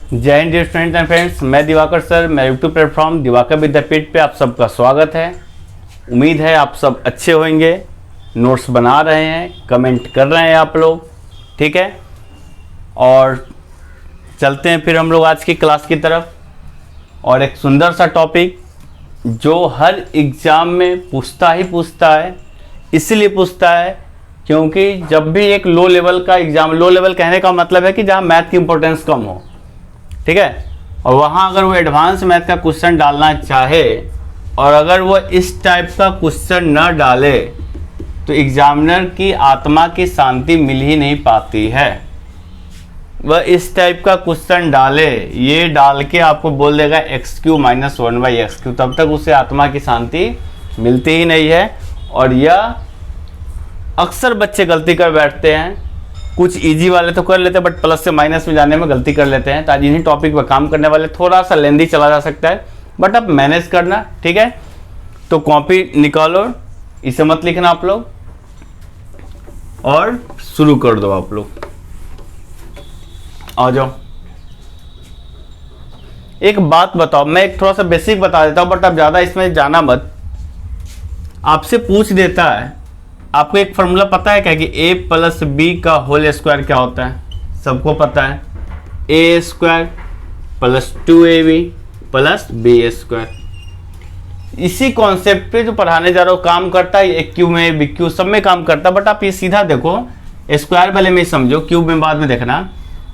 जय हिंद dear students and friends, मैं दिवाकर सर, मैं यूट्यूब प्लेटफॉर्म दिवाकर विद्यापीठ पे आप सबका स्वागत है। उम्मीद है आप सब अच्छे होंगे, नोट्स बना रहे हैं, कमेंट कर रहे हैं आप लोग, ठीक है। और चलते हैं फिर हम लोग आज की क्लास की तरफ। और एक सुंदर सा टॉपिक जो हर एग्ज़ाम में पूछता है, इसलिए पूछता है क्योंकि जब भी एक लो लेवल का एग्ज़ाम, लो लेवल कहने का मतलब है कि जहाँ मैथ की इंपॉर्टेंस कम हो, ठीक है, और वहाँ अगर वो एडवांस मैथ का क्वेश्चन डालना चाहे और अगर वो इस टाइप का क्वेश्चन न डाले तो एग्जामिनर की आत्मा की शांति मिल ही नहीं पाती है। वह इस टाइप का क्वेश्चन डाले, ये डाल के आपको बोल देगा x³ - 1/x³, तब तक उसे आत्मा की शांति मिलती ही नहीं है। और यह अक्सर बच्चे गलती कर बैठते हैं। कुछ इजी वाले तो कर लेते हैं, बट प्लस से माइनस में जाने में गलती कर लेते हैं। तो आज इन्हीं टॉपिक पर काम करने वाले, थोड़ा सा लेंदी चला जा सकता है, बट अब मैनेज करना, ठीक है। तो कॉपी निकालो, इसे मत लिखना आप लोग, और शुरू कर दो आप लोग। आ जाओ। एक बात बताओ, मैं एक थोड़ा सा बेसिक बता देता हूं, बट अब ज़्यादा इसमें जाना मत। आपसे पूछ देता है, आपको एक फॉर्मूला पता है क्या कि a + b का होल स्क्वायर क्या होता है? सबको पता है, a² + 2ab + b²। इसी कॉन्सेप्ट पे जो पढ़ाने जा रहा हूँ काम करता है, क्यूब में, bq सब में काम करता है। बट आप ये सीधा देखो, स्क्वायर पहले में समझो, क्यूब में बाद में देखना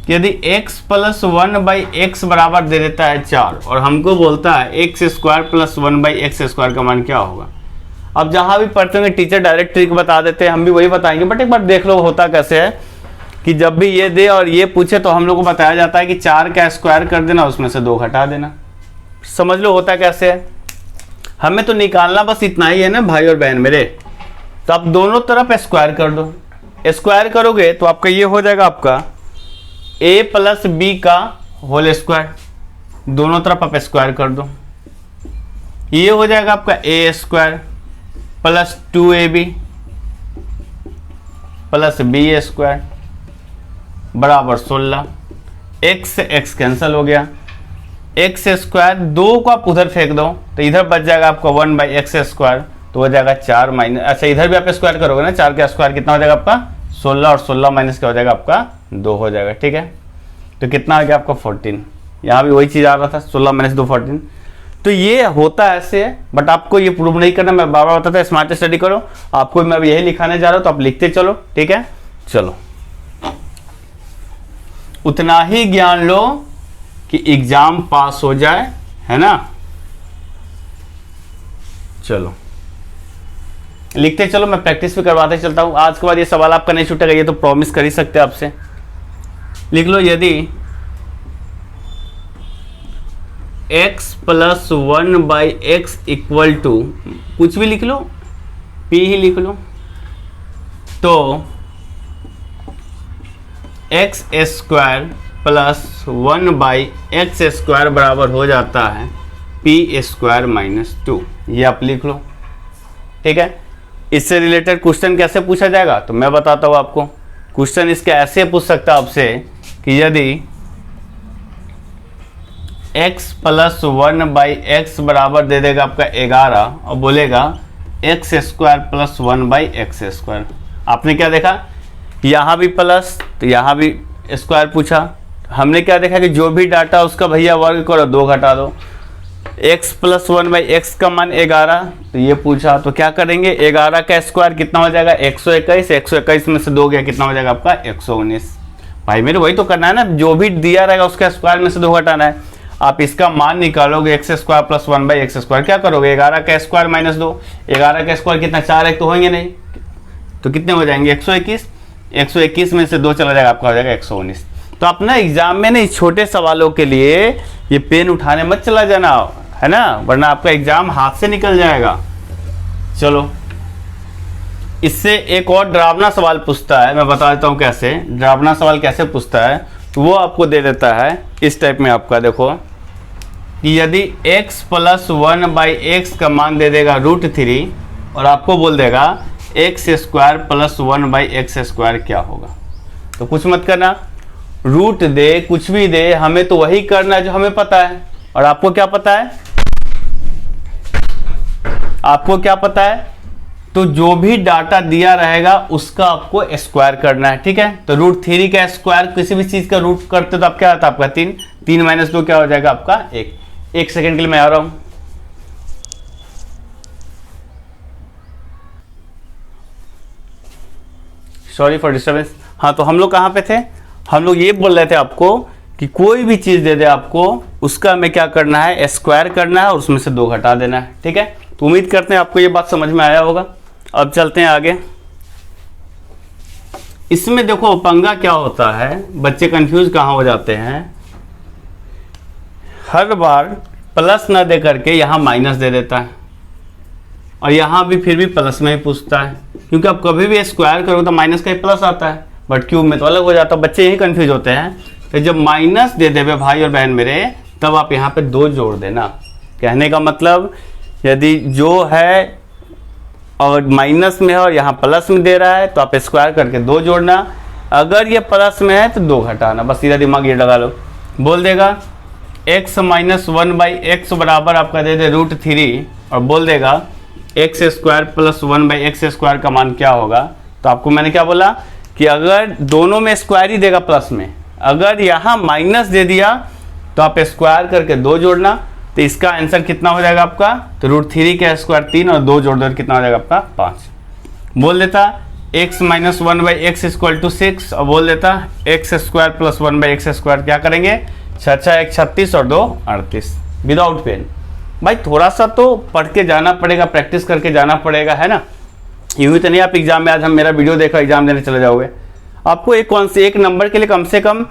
कि यदि x + 1/x बराबर दे देता है 4 और हमको बोलता है x² + 1/x² का मान क्या होगा। अब जहाँ भी पढ़ते होंगे टीचर डायरेक्ट ट्रिक बता देते हैं, हम भी वही बताएंगे, बट एक बार देख लो होता कैसे है कि जब भी ये दे और ये पूछे तो हम लोग को बताया जाता है कि 4 का स्क्वायर कर देना, उसमें से 2 घटा देना। समझ लो होता कैसे है। हमें तो निकालना बस इतना ही है ना भाई और बहन मेरे। तो आप दोनों तरफ स्क्वायर कर दो। स्क्वायर करोगे तो आपका ये हो जाएगा आपका a + b का होल स्क्वायर, दोनों तरफ आप स्क्वायर कर दो। ये हो जाएगा आपका a² + 2ab + b² बराबर 16। x से x कैंसिल हो गया, x², 2 को आप उधर फेंक दो तो इधर बच जाएगा आपका 1/x², तो हो जाएगा 4 - अच्छा इधर भी आप स्क्वायर करोगे ना, 4 का स्क्वायर कितना हो जाएगा आपका 16, और 16 माइनस क्या हो जाएगा आपका 2 हो जाएगा, ठीक है। तो कितना आ गया आपका 14। यहाँ भी वही चीज़ आ रहा था, 16 - 2 14। तो ये होता ऐसे है, बट आपको ये प्रूव नहीं करना, मैं बार बार बताता है स्मार्ट स्टडी करो। आपको मैं अब यही लिखाने जा रहा हूँ, तो आप लिखते चलो, ठीक है। चलो, उतना ही ज्ञान लो कि एग्जाम पास हो जाए, है ना। चलो लिखते चलो, मैं प्रैक्टिस भी करवाते चलता हूँ। आज के बाद ये सवाल आपका नहीं छूटेगा, ये तो प्रॉमिस कर ही सकते हैं आपसे। लिख लो, यदि x + 1/x = कुछ भी लिख लो, p ही लिख लो, तो x² + 1/x² बराबर हो जाता है p² - 2। ये आप लिख लो, ठीक है। इससे रिलेटेड क्वेश्चन कैसे पूछा जाएगा तो मैं बताता हूँ आपको। क्वेश्चन इसके ऐसे पूछ सकता है आपसे कि यदि x + 1/x बराबर दे देगा आपका 11 और बोलेगा x² + 1/x²। आपने क्या देखा, यहाँ भी प्लस तो यहाँ भी स्क्वायर पूछा। हमने क्या देखा कि जो भी डाटा उसका भैया वर्ग करो, 2 घटा दो। x + 1/x का मान 11, तो ये पूछा, तो क्या करेंगे, 11 का स्क्वायर कितना हो जाएगा 121, 121 में से 2 गया कितना हो जाएगा आपका 119। भाई मेरे वही तो करना है ना, जो भी दिया रहेगा उसका स्क्वायर में से 2 घटाना है। आप इसका मान निकालोगे x² + 1/x², क्या करोगे 11 का स्क्वायर - 2, 11 का स्क्वायर कितना 4 एक तो होंगे नहीं, तो कितने हो जाएंगे 121, 121 में से 2 चला जाएगा आपका हो जाएगा 119। तो अपना एग्जाम में ना इस छोटे सवालों के लिए ये पेन उठाने मत चला जाना, है ना, वरना आपका एग्जाम हाथ से निकल जाएगा। चलो, इससे एक और डरावना सवाल पूछता है, मैं बता देता हूँ कैसे डरावना सवाल कैसे पूछता है। तो वो आपको दे देता है इस टाइप में, आपका देखो कि यदि x + 1/x का मान दे देगा √3 और आपको बोल देगा x² + 1/x² क्या होगा। तो कुछ मत करना, रूट दे, कुछ भी दे, हमें तो वही करना है जो हमें पता है। और आपको क्या पता है? आपको क्या पता है? तो जो भी डाटा दिया रहेगा उसका आपको स्क्वायर करना है, ठीक है। तो √3 का स्क्वायर किसी भी चीज का रूट करते तो आप क्या आता है आपका 3, 3 - 2 क्या हो जाएगा आपका 1। 1 सेकेंड के लिए मैं आ रहा हूं। Sorry for disturbance. हाँ, तो हम लोग कहाँ पे थे? हम लोग ये बोल रहे थे आपको कि कोई भी चीज दे दे आपको, उसका हमें क्या करना है? स्क्वायर करना है और उसमें से 2 घटा देना है, ठीक है। तो उम्मीद करते हैं आपको ये बात समझ में आया होगा। अब चलते हैं आगे। इसमें देखो पंगा क्या होता है, बच्चे कंफ्यूज कहाँ हो जाते हैं। हर बार प्लस ना दे करके यहाँ माइनस दे देता है, और यहाँ भी फिर भी प्लस में ही पूछता है, क्योंकि आप कभी भी स्क्वायर करो तो माइनस का ही प्लस आता है, बट क्यूब में तो अलग हो जाता है। बच्चे यही कंफ्यूज होते हैं। तो जब माइनस दे देवे भाई और बहन मेरे, तब आप यहाँ पे 2 जोड़ देना। कहने का मतलब यदि जो है और माइनस में है और यहाँ प्लस में दे रहा है तो आप स्क्वायर करके 2 जोड़ना। अगर ये प्लस में है तो 2 घटाना। बस सीधा दिमाग ये लगा लो। बोल देगा x - 1/x बराबर आपका दे दे √3, और बोल देगा x² + 1/x² का मान क्या होगा। तो आपको मैंने क्या बोला कि अगर दोनों में स्क्वायर ही देगा प्लस में, अगर यहाँ माइनस दे दिया तो आप स्क्वायर करके 2 जोड़ना। तो इसका आंसर कितना हो जाएगा आपका? तो √3 का स्क्वायर 3 और 2 जोड़ दो कितना हो जाएगा आपका 5। बोल देता x - 1/x = 6, और बोल देता x² + 1/x² क्या करेंगे? 6 × 1 36 और 2 38 विदाउट पेन। भाई थोड़ा सा तो पढ़ के जाना पड़ेगा, प्रैक्टिस करके जाना पड़ेगा, है ना। यूं ही तो नहीं आप एग्जाम में आज हम मेरा वीडियो देखा एग्जाम देने चले जाओगे। आपको एक नंबर के लिए कम से कम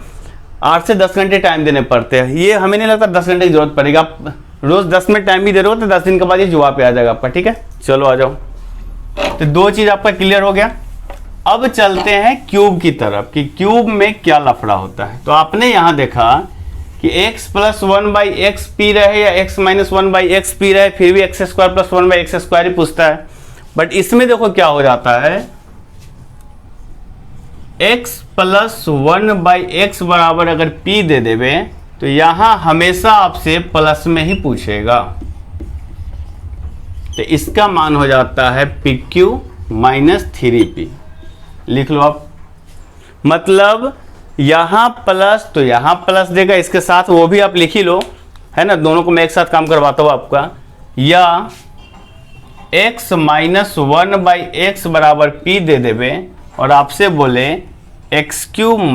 8 से 10 घंटे टाइम देने पड़ते हैं। ये हमें नहीं लगता 10 घंटे की जरूरत पड़ेगी। आप रोज 10 मिनट टाइम भी दे रहे हो तो 10 दिन के बाद ये जवाब पे आ जाएगा आपका, ठीक है। चलो आ जाओ। तो 2 चीज आपका क्लियर हो गया। अब चलते हैं क्यूब की तरफ कि क्यूब में क्या लफड़ा होता है। तो आपने यहां देखा कि x + 1/x पी रहे या x - 1/x पी रहे, फिर भी x² + 1/x² ही पूछता है। बट इसमें देखो क्या हो जाता है, x + 1/x बराबर अगर p दे देवे तो यहां हमेशा आपसे प्लस में ही पूछेगा। तो इसका मान हो जाता है pq - 3p। लिख लो आप। मतलब यहां प्लस तो यहां प्लस देगा, इसके साथ वो भी आप लिख ही लो, है ना। दोनों को मैं एक साथ काम करवाता हूं आपका। या x - 1/x बराबर p दे देवे और आपसे बोले x³ -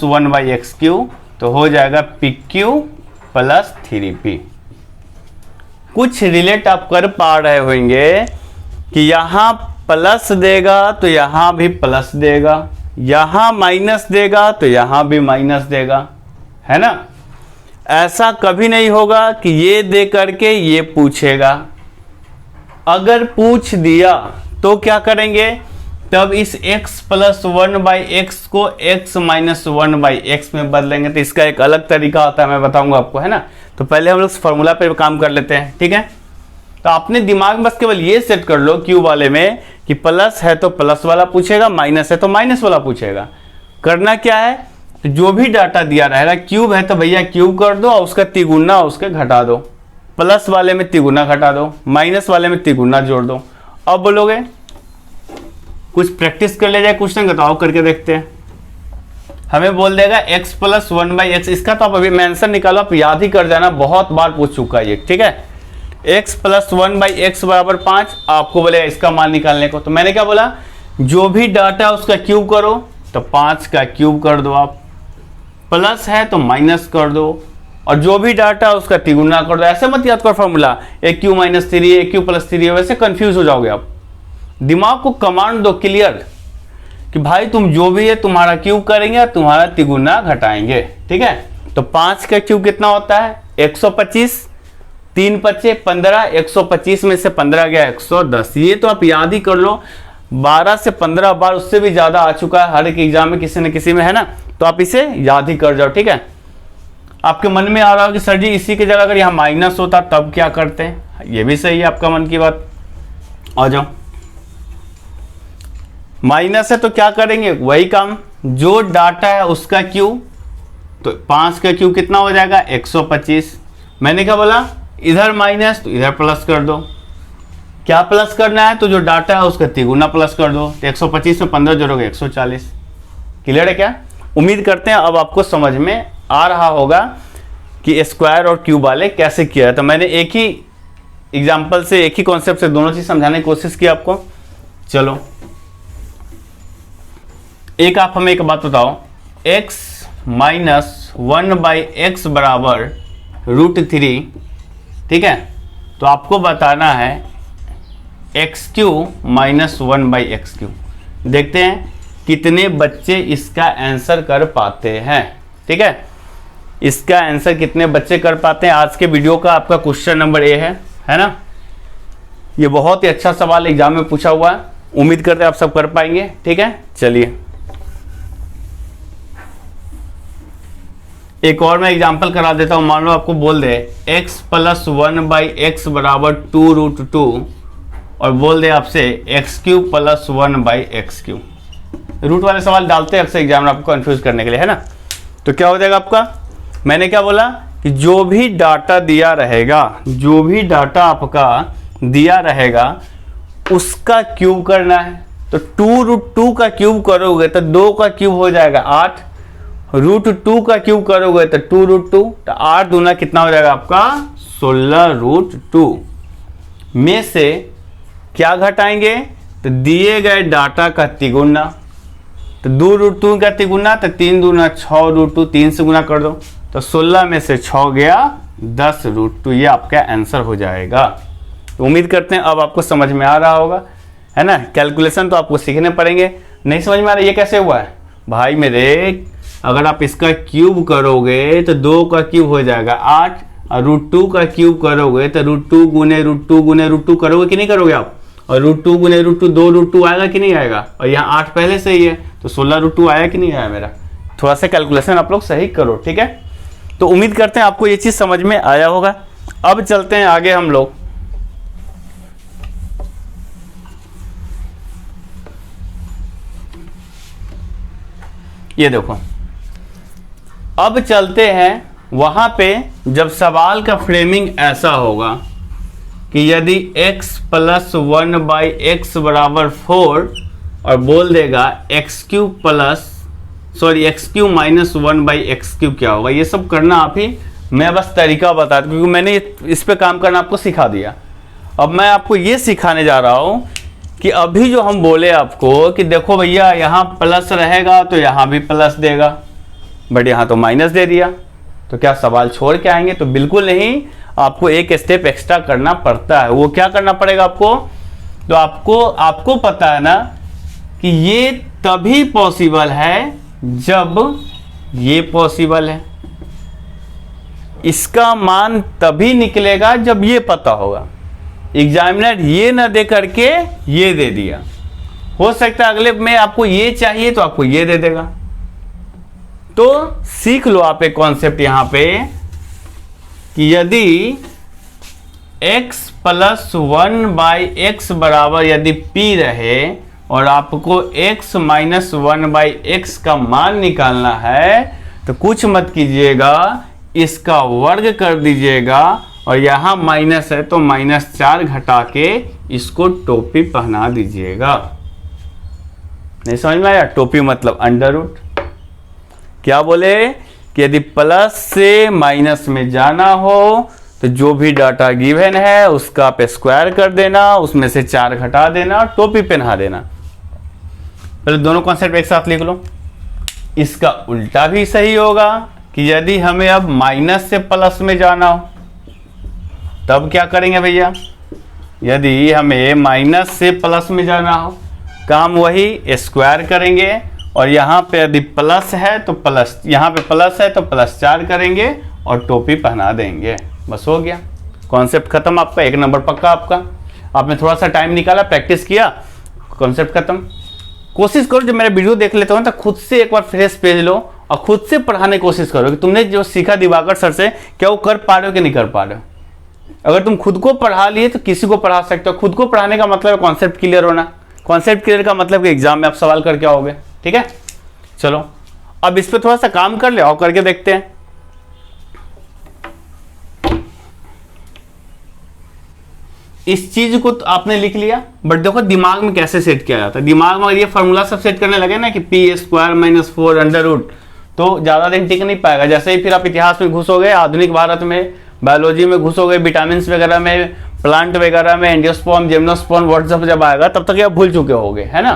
1/x³, तो हो जाएगा pq + 3p। कुछ रिलेट आप कर पा रहे होंगे कि यहां प्लस देगा तो यहां भी प्लस देगा, यहां माइनस देगा तो यहां भी माइनस देगा, है ना। ऐसा कभी नहीं होगा कि ये दे करके ये पूछेगा। अगर पूछ दिया तो क्या करेंगे? तब इस x + 1/x को x - 1/x में बदलेंगे। तो इसका एक अलग तरीका होता है, मैं बताऊंगा आपको, है ना। तो पहले हम लोग फॉर्मूला पे काम कर लेते हैं, ठीक है। तो अपने दिमाग में बस केवल ये सेट कर लो क्यूब वाले में कि प्लस है तो प्लस वाला पूछेगा, माइनस है तो माइनस वाला पूछेगा। करना क्या है? तो जो भी डाटा दिया रहेगा, क्यूब है तो भैया क्यूब कर दो और उसका तिगुना उसके घटा दो। प्लस वाले में तिगुना घटा दो, माइनस वाले में तिगुना जोड़ दो। अब बोलोगे कुछ प्रैक्टिस कर ले जाए, कुछ नहीं बताओ करके देखते हैं। हमें बोल देगा x + 1/x। इसका तो आप अभी मैं आंसर निकालो, आप याद ही कर जाना, बहुत बार पूछ चुका है ये, ठीक है। x + 1/x बराबर 5, आपको बोलेगा इसका मान निकालने को। तो मैंने क्या बोला? जो भी डाटा उसका क्यूब करो, तो 5 का क्यूब कर दो आप, प्लस है तो माइनस कर दो, और जो भी डाटा उसका तिगुना कर दो। ऐसे मत याद करो फॉर्मूला aq - 3 aq + 3, वैसे कंफ्यूज हो जाओगे आप। दिमाग को कमांड दो क्लियर कि भाई तुम जो भी है तुम्हारा क्यूब करेंगे और तुम्हारा तिगुना घटाएंगे, ठीक है। तो 5 का क्यूब कितना होता है? 125, 3 × 5 = 15, 125 में से 15 गया 110। ये तो आप याद ही कर लो, 12 से 15 बार, उससे भी ज्यादा आ चुका है हर एक एग्जाम में किसी न किसी में, है ना। तो आप इसे याद ही कर जाओ, ठीक है। आपके मन में आ रहा हो कि सर जी इसी की जगह अगर यहाँ माइनस होता तब क्या करते हैं? ये भी सही है आपका मन की बात। आ जाओ। माइनस है तो क्या करेंगे? वही काम, जो डाटा है उसका क्यूब तो 5 का क्यूब कितना हो जाएगा 125। मैंने क्या बोला, इधर माइनस तो इधर प्लस कर दो। क्या प्लस करना है, तो जो डाटा है उसका तिगुना प्लस कर दो। तो 125 में 15 जोड़ोगे 140। क्लियर है क्या? उम्मीद करते हैं अब आपको समझ में आ रहा होगा कि स्क्वायर और क्यूब वाले कैसे किया है। तो मैंने एक ही एग्जाम्पल से, एक ही कॉन्सेप्ट से दोनों चीज समझाने की कोशिश की आपको। चलो एक आप हमें एक बात बताओ, x माइनस 1/x बराबर √3, ठीक है? तो आपको बताना है x³ माइनस 1/x³। देखते हैं कितने बच्चे इसका आंसर कर पाते हैं, ठीक है? इसका आंसर कितने बच्चे कर पाते हैं, आज के वीडियो का आपका क्वेश्चन नंबर ए है ना? ये बहुत ही अच्छा सवाल एग्जाम में पूछा हुआ है, उम्मीद करते हैं आप सब कर पाएंगे, ठीक है? चलिए एक और मैं एग्जांपल करा देता हूं। मान लो आपको बोल दे x प्लस 1/x बराबर 2√2 और बोल दे आपसे x³ प्लस 1/x³। रूट वाले सवाल डालते हैं अक्सर एग्जाम में आपको कंफ्यूज करने के लिए, है ना? तो क्या हो जाएगा आपका, मैंने क्या बोला कि जो भी डाटा दिया रहेगा, जो भी डाटा आपका दिया रहेगा उसका क्यूब करना है। तो 2√2 का क्यूब करोगे तो 2 का क्यूब हो जाएगा 8, √2 का क्यूब करोगे तो 2√2, तो 8 दूना कितना हो जाएगा आपका 16√2 में से क्या घटाएंगे, तो दिए गए डाटा का तिगुना। तो 2√2 का तिगुना तो 3 दूना 6√2, 3 से गुना कर दो तो 16 में से 6 गया 10√2, ये आपका आंसर हो जाएगा। तो उम्मीद करते हैं अब आपको समझ में आ रहा होगा, है ना? कैलकुलेशन तो आपको सीखने पड़ेंगे। नहीं समझ में आ रहा ये कैसे हुआ है भाई मेरे, अगर आप इसका क्यूब करोगे तो 2 का क्यूब हो जाएगा 8 और √2 का क्यूब करोगे तो √2 गुने √2 गुने √2 करोगे कि नहीं करोगे आप, और √2 गुने √2 2√2 आएगा कि नहीं आएगा, और यहाँ 8 पहले से ही है तो 16√2 आया कि नहीं आया मेरा। थोड़ा सा कैलकुलेशन आप लोग सही करो, ठीक है? तो उम्मीद करते हैं आपको ये चीज समझ में आया होगा। अब चलते हैं आगे हम लोग। ये देखो, अब चलते हैं वहां पे जब सवाल का फ्रेमिंग ऐसा होगा कि यदि x प्लस 1/x बराबर 4 और बोल देगा x³ माइनस 1/x³ क्या होगा। ये सब करना आप ही, मैं बस तरीका बता दूं क्योंकि मैंने इस पे काम करना आपको सिखा दिया। अब मैं आपको ये सिखाने जा रहा हूं कि अभी जो हम बोले आपको कि देखो भैया यहाँ प्लस रहेगा तो यहाँ भी प्लस देगा, बट यहाँ तो माइनस दे दिया, तो क्या सवाल छोड़ के आएंगे? तो बिल्कुल नहीं, आपको एक स्टेप एक्स्ट्रा करना पड़ता है। वो क्या करना पड़ेगा आपको, तो आपको पता है ना कि ये तभी पॉसिबल है जब ये पॉसिबल है, इसका मान तभी निकलेगा जब ये पता होगा। एग्जामिनर ये ना दे करके ये दे दिया, हो सकता है अगले में आपको ये चाहिए तो आपको ये दे देगा। तो सीख लो आप एक कॉन्सेप्ट यहां पे कि यदि x प्लस 1/x बराबर यदि p रहे और आपको x माइनस 1/x का मान निकालना है तो कुछ मत कीजिएगा, इसका वर्ग कर दीजिएगा और यहां माइनस है तो -4 घटा के इसको टोपी पहना दीजिएगा। नहीं समझ में आया? टोपी मतलब अंडर रूट। क्या बोले कि यदि प्लस से माइनस में जाना हो तो जो भी डाटा गिवन है उसका आप स्क्वायर कर देना, उसमें से 4 घटा देना और टोपी पहना देना। पहले दोनों कॉन्सेप्ट एक साथ लिख लो। इसका उल्टा भी सही होगा कि यदि हमें अब माइनस से प्लस में जाना हो तब क्या करेंगे भैया, यदि हमें माइनस से प्लस में जाना हो काम वही स्क्वायर करेंगे और यहाँ पे यदि प्लस है तो प्लस, यहाँ पे प्लस है तो +4 करेंगे और टोपी पहना देंगे, बस हो गया। कॉन्सेप्ट खत्म आपका, 1 नंबर पक्का आपका। आपने थोड़ा सा टाइम निकाला, प्रैक्टिस किया, कॉन्सेप्ट खत्म। कोशिश करो जब मेरा वीडियो देख लेते हो ना तो खुद से एक बार फ्रेश पेज लो और खुद से पढ़ाने की कोशिश करो कि तुमने जो सीखा दिवाकर सर से क्या वो कर पा रहे हो कि नहीं कर पा रहे हो। अगर तुम खुद को पढ़ा लिए तो किसी को पढ़ा सकते हो। खुद को पढ़ाने का मतलब कॉन्सेप्ट क्लियर होना, कॉन्सेप्ट क्लियर का मतलब कि एग्जाम में आप सवाल करके आओगे, ठीक है। चलो अब इस पे थोड़ा सा काम कर ले और करके देखते हैं। इस चीज को तो आपने लिख लिया, बट देखो दिमाग में कैसे सेट किया जाता है। दिमाग में अगर ये फॉर्मूला सब सेट करने लगे ना कि p² - 4 अंडर रूट, तो ज्यादा दिन टिक नहीं पाएगा। जैसे ही फिर आप इतिहास में घुसोगे, आधुनिक भारत में, बायोलॉजी में घुसोगे, विटामिन वगैरह में, प्लांट वगैरह में, एंजियोस्पर्म, जिम्नोस्पर्म, व्हाट्सएप जब आएगा तब तक आप भूल चुके होगे, है ना।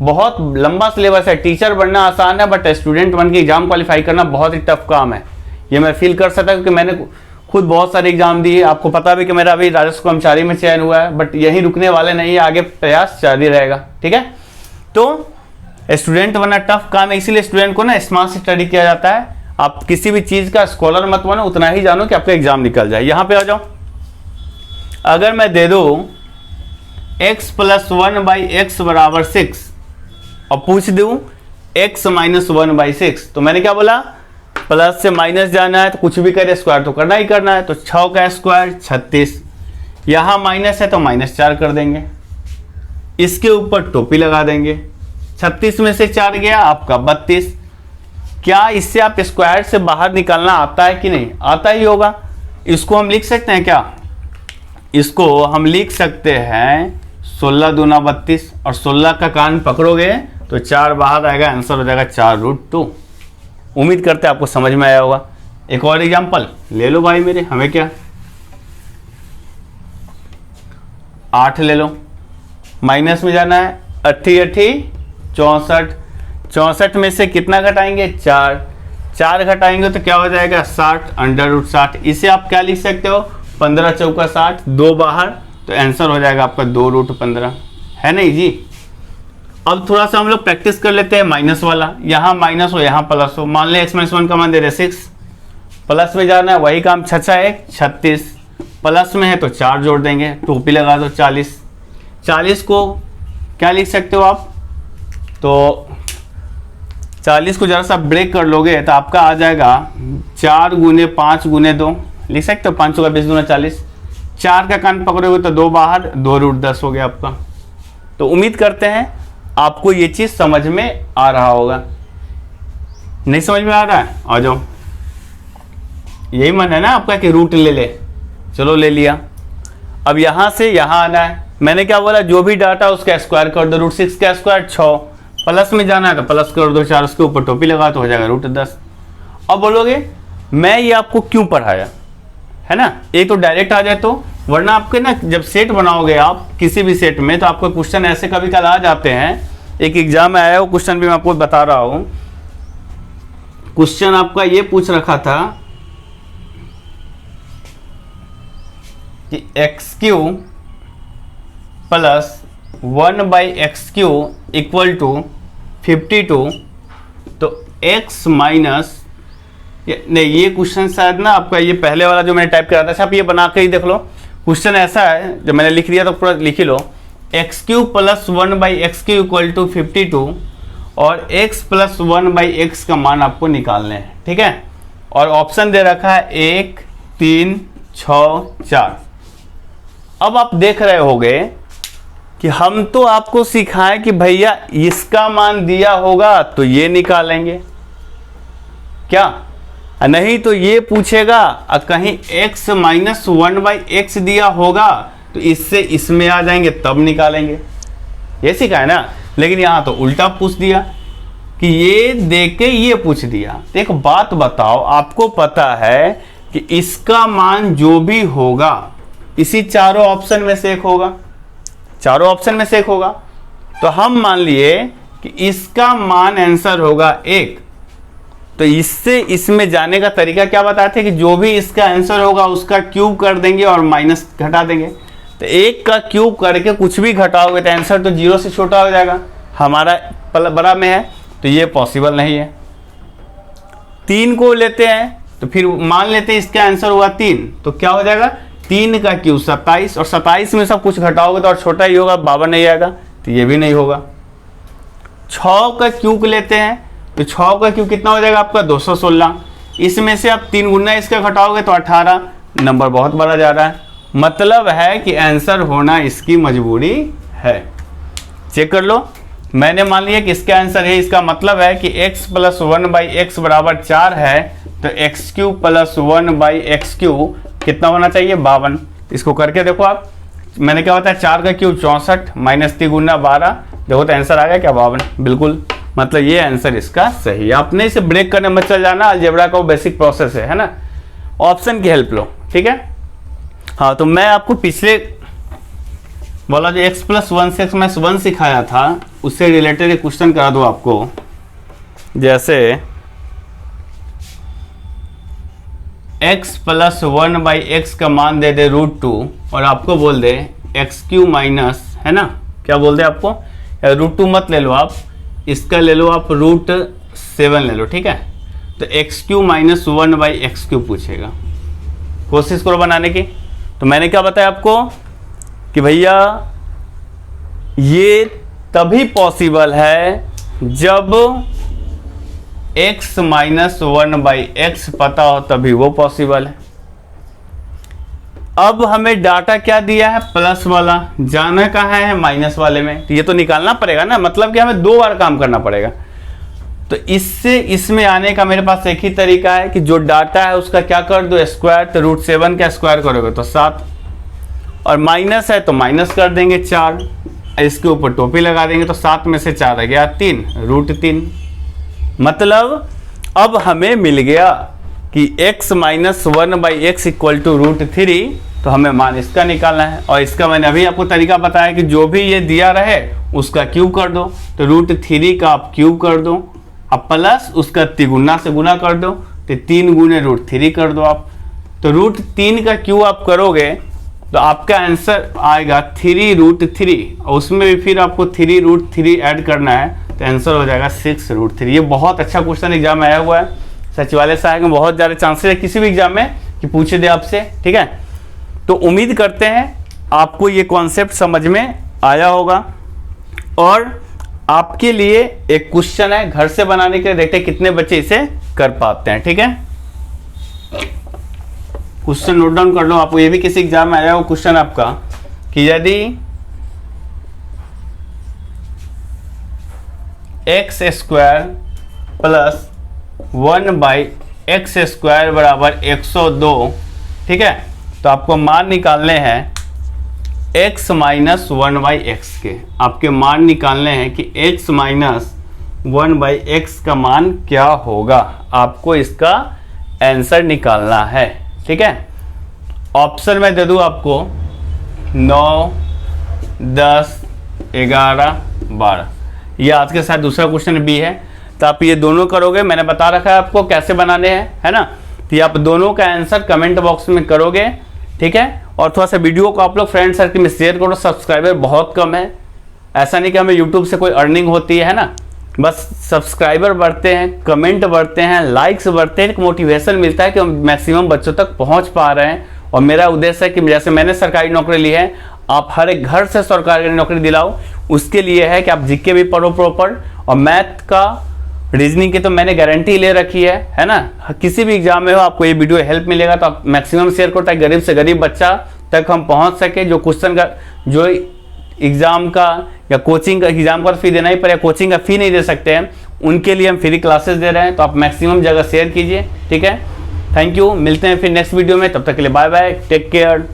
बहुत लंबा सिलेबस है। टीचर बनना आसान है, बट स्टूडेंट बन के एग्जाम क्वालिफाई करना बहुत ही टफ काम है। ये मैं फील कर सकता हूँ, क्योंकि मैंने खुद बहुत सारे एग्जाम दिए। आपको पता भी कि मेरा अभी राजस्व कर्मचारी में चयन हुआ है, बट यही रुकने वाले नहीं है, आगे प्रयास जारी रहेगा। ठीक है, तो स्टूडेंट बनना टफ काम है, इसीलिए स्टूडेंट को ना स्मार्ट स्टडी किया जाता है। आप किसी भी चीज का स्कॉलर मत बनो, उतना ही जानो कि आपका एग्जाम निकल जाए। यहां पे आ जाओ, अगर मैं दे दूं x + 1/x = 6 और पूछ दूं x - 1/6, तो मैंने क्या बोला, प्लस से माइनस जाना है तो कुछ भी करे, स्क्वायर तो करना ही करना है। तो 6 का स्क्वायर 36, यहां माइनस है तो -4 कर देंगे, इसके ऊपर टोपी लगा देंगे। 36 में से 4 गया आपका 32। क्या इससे आप स्क्वायर से बाहर निकालना आता है कि नहीं? आता ही होगा। इसको हम लिख सकते हैं क्या? इसको हम लिख सकते हैं 16 दूना 32, और 16 का कान पकड़ोगे तो 4 बाहर आएगा, आंसर हो जाएगा 4√2। उम्मीद करते हैं आपको समझ में आया होगा। एक और एग्जांपल ले लो भाई मेरे, हमें क्या, 8 ले लो, माइनस में जाना है, 8 64, 64 में से कितना घटाएंगे, 4 घटाएंगे तो क्या हो जाएगा 60, √60। इसे आप क्या लिख सकते हो, 15 चौका 60, 2 बाहर, तो आंसर हो जाएगा आपका 2√15, है नहीं जी। अब थोड़ा सा हम लोग प्रैक्टिस कर लेते हैं माइनस वाला। यहाँ माइनस हो, यहाँ प्लस हो। मान ले x - 1 का मान दे रहे 6, प्लस में जाना है, वही काम 6 × 1 = 36, प्लस में है तो 4 जोड़ देंगे, टोपी लगा दो 40। 40 को क्या लिख सकते हो आप, तो 40 को जरा सा ब्रेक कर लोगे तो आपका आ जाएगा 4 × 5 × 2, लिख सकते हो 5 का 20 दूना 40। 4 का कान पकड़ोगे तो 2 बाहर, 2√10 हो गया आपका। तो उम्मीद करते हैं आपको ये चीज समझ में आ रहा होगा। नहीं समझ में आ रहा है, आ जाओ। यही मन है ना आपका कि रूट ले ले, चलो ले लिया। अब यहां से यहां आना है। मैंने क्या बोला, जो भी डाटा उसका स्क्वायर कर दो। √6 का स्क्वायर 6, प्लस में जाना है तो प्लस कर दो 4, उसके ऊपर टोपी लगा तो हो जाएगा √10। अब बोलोगे मैं ये आपको क्यों पढ़ाया, है ना। एक तो डायरेक्ट आ जाए तो, वरना आपके ना जब सेट बनाओगे आप किसी भी सेट में, तो आपको क्वेश्चन ऐसे कभी कल आ जाते हैं। एक एग्जाम में आया वो क्वेश्चन भी मैं आपको बता रहा हूं। क्वेश्चन आपका ये पूछ रखा था कि x³ + 1/x³ = 52, तो x माइनस, नहीं ये क्वेश्चन शायद ना आपका ये पहले वाला जो मैंने टाइप करा था। अच्छा आप ये बना के ही देख लो। क्वेश्चन ऐसा है, जब मैंने लिख दिया तो पूरा लिख ही लो, x³ + 1/x³ = 52 और x + 1/x का मान आपको निकालने हैं। ठीक है, और ऑप्शन दे रखा है 1, 3, 6, 4। अब आप देख रहे होगे कि हम तो आपको सिखाए कि भैया इसका मान दिया होगा तो ये निकालेंगे क्या, नहीं तो ये पूछेगा कहीं x - 1/x दिया होगा तो इससे इसमें आ जाएंगे तब निकालेंगे, ये सीखा है ना। लेकिन यहाँ तो उल्टा पूछ दिया कि ये देख के ये पूछ दिया। तो एक बात बताओ, आपको पता है कि इसका मान जो भी होगा इसी चारों ऑप्शन में से एक होगा, चारों ऑप्शन में से एक होगा। तो हम मान लिए कि इसका मान आंसर होगा 1, तो इससे इसमें जाने का तरीका क्या बताते हैं कि जो भी इसका आंसर होगा उसका क्यूब कर देंगे और माइनस घटा देंगे। तो 1 का क्यूब करके कुछ भी घटाओगे तो आंसर तो 0 से छोटा हो जाएगा, हमारा बड़ा में है, तो ये पॉसिबल नहीं है। 3 को लेते हैं तो फिर मान लेते हैं इसका आंसर हुआ 3, तो क्या हो जाएगा 3 का क्यूब 27, और 27 में सब कुछ घटाओगे तो और छोटा ही होगा, 52 नहीं आएगा, तो ये भी नहीं होगा। 6 का क्यूब लेते हैं तो 6 का क्यूब कितना हो जाएगा आपका 216, इसमें से आप 3 गुना इसका घटाओगे तो 18, नंबर बहुत बड़ा जा रहा है। मतलब है कि आंसर होना इसकी मजबूरी है। चेक कर लो, मैंने मान लिया कि इसका आंसर है, इसका मतलब है कि x प्लस 1/x बराबर 4 है, तो x Q plus 1/x Q कितना होना चाहिए 52। इसको करके देखो आप, मैंने क्या बताया 4 का क्यूब 64 माइनस 3 गुना 12, देखो तो आंसर आ गया क्या 52। बिल्कुल, मतलब ये आंसर इसका सही है। आपने इसे ब्रेक करने मत चल जाना, अलजेब्रा का वो बेसिक प्रोसेस है ना। ऑप्शन की हेल्प लो, ठीक है। हाँ, तो मैं आपको पिछले बोला जो x प्लस 1 से मैं 1 सिखाया था, उससे रिलेटेड एक क्वेश्चन करा दो आपको। जैसे x प्लस 1/x का मान दे दे √2 और आपको बोल दे एक्स क्यू माइनस, है ना, क्या बोल दे आपको, √2 मत ले लो आप, इसका ले लो आप √7 ले लो, ठीक है। तो x Q minus 1/x Q पूछेगा, कोशिश करो बनाने की। तो मैंने क्या बताया आपको कि भैया ये तभी पॉसिबल है जब x माइनस 1/x पता हो, तभी वो पॉसिबल है। अब हमें डाटा क्या दिया है, प्लस वाला, जाना कहाँ है माइनस वाले में, तो ये तो निकालना पड़ेगा ना, मतलब कि हमें 2 बार काम करना पड़ेगा। तो इससे इसमें आने का मेरे पास एक ही तरीका है कि जो डाटा है उसका क्या कर दो स्क्वायर, तो √7 का स्क्वायर करोगे तो 7, और माइनस है तो माइनस कर देंगे 4, इसके ऊपर टोपी लगा देंगे तो 7 में से 4 आ गया 3, √3। मतलब अब हमें मिल गया कि x minus 1/x equal to √3, तो हमें मान इसका निकालना है। और इसका मैंने अभी आपको तरीका बताया कि जो भी ये दिया रहे उसका क्यूब कर दो, तो √3 का आप क्यूब कर दो, अब प्लस उसका तिगुना से गुना कर दो, तो 3 गुने √3 कर दो आप, तो √3 का क्यूब आप करोगे तो आपका आंसर आएगा 3√3, और उसमें भी फिर आपको 3√3 ऐड करना है, तो आंसर हो जाएगा 6√3। ये बहुत अच्छा क्वेश्चन एग्जाम में आया हुआ है, सचिवालय सहायक में बहुत ज़्यादा चांसेस है किसी भी एग्जाम में कि पूछे दे आपसे, ठीक है। तो उम्मीद करते हैं आपको ये कॉन्सेप्ट समझ में आया होगा, और आपके लिए एक क्वेश्चन है घर से बनाने के लिए, देखते हैं कितने बच्चे इसे कर पाते हैं, ठीक है। क्वेश्चन नोट डाउन कर लो, आपको ये भी किसी एग्जाम में आया हो क्वेश्चन आपका कि यदि x square plus 1/x square बराबर 102, ठीक है, तो आपको मान निकालने हैं x माइनस 1/x के, आपके मान निकालने हैं कि x माइनस 1/x का मान क्या होगा, आपको इसका आंसर निकालना है, ठीक है। ऑप्शन में दे दूं आपको 9, 10, 11, 12, ये आज के साथ दूसरा क्वेश्चन भी है। तो आप ये दोनों करोगे, मैंने बता रखा है आपको कैसे बनाने हैं, है ना। तो ये आप दोनों का आंसर कमेंट बॉक्स में करोगे, ठीक है। और थोड़ा सा वीडियो को आप लोग फ्रेंड सर्कल में शेयर करो, सब्सक्राइबर बहुत कम है, ऐसा नहीं कि हमें यूट्यूब से कोई अर्निंग होती है ना, बस सब्सक्राइबर बढ़ते हैं, कमेंट बढ़ते हैं, लाइक्स बढ़ते हैं, एक मोटिवेशन मिलता है कि हम मैक्सिमम बच्चों तक पहुंच पा रहे हैं। और मेरा उद्देश्य है कि जैसे मैंने सरकारी नौकरी ली है, आप हर एक घर से सरकारी नौकरी दिलाओ, उसके लिए है कि आप जीके भी पढ़ो प्रॉपर, और मैथ का रीजनिंग की तो मैंने गारंटी ले रखी है ना। किसी भी एग्जाम में हो आपको ये वीडियो हेल्प मिलेगा, तो आप मैक्सिमम शेयर करो ताकि गरीब से गरीब बच्चा तक हम पहुंच सके। जो क्वेश्चन का, जो एग्जाम का या कोचिंग का, एग्जाम का फी देना ही पड़ेगा, कोचिंग का फी नहीं दे सकते हैं, उनके लिए हम फ्री क्लासेस दे रहे हैं, तो आप मैक्सिमम जगह शेयर कीजिए, ठीक है। थैंक यू, मिलते हैं फिर नेक्स्ट वीडियो में, तब तक के लिए बाय बाय, टेक केयर।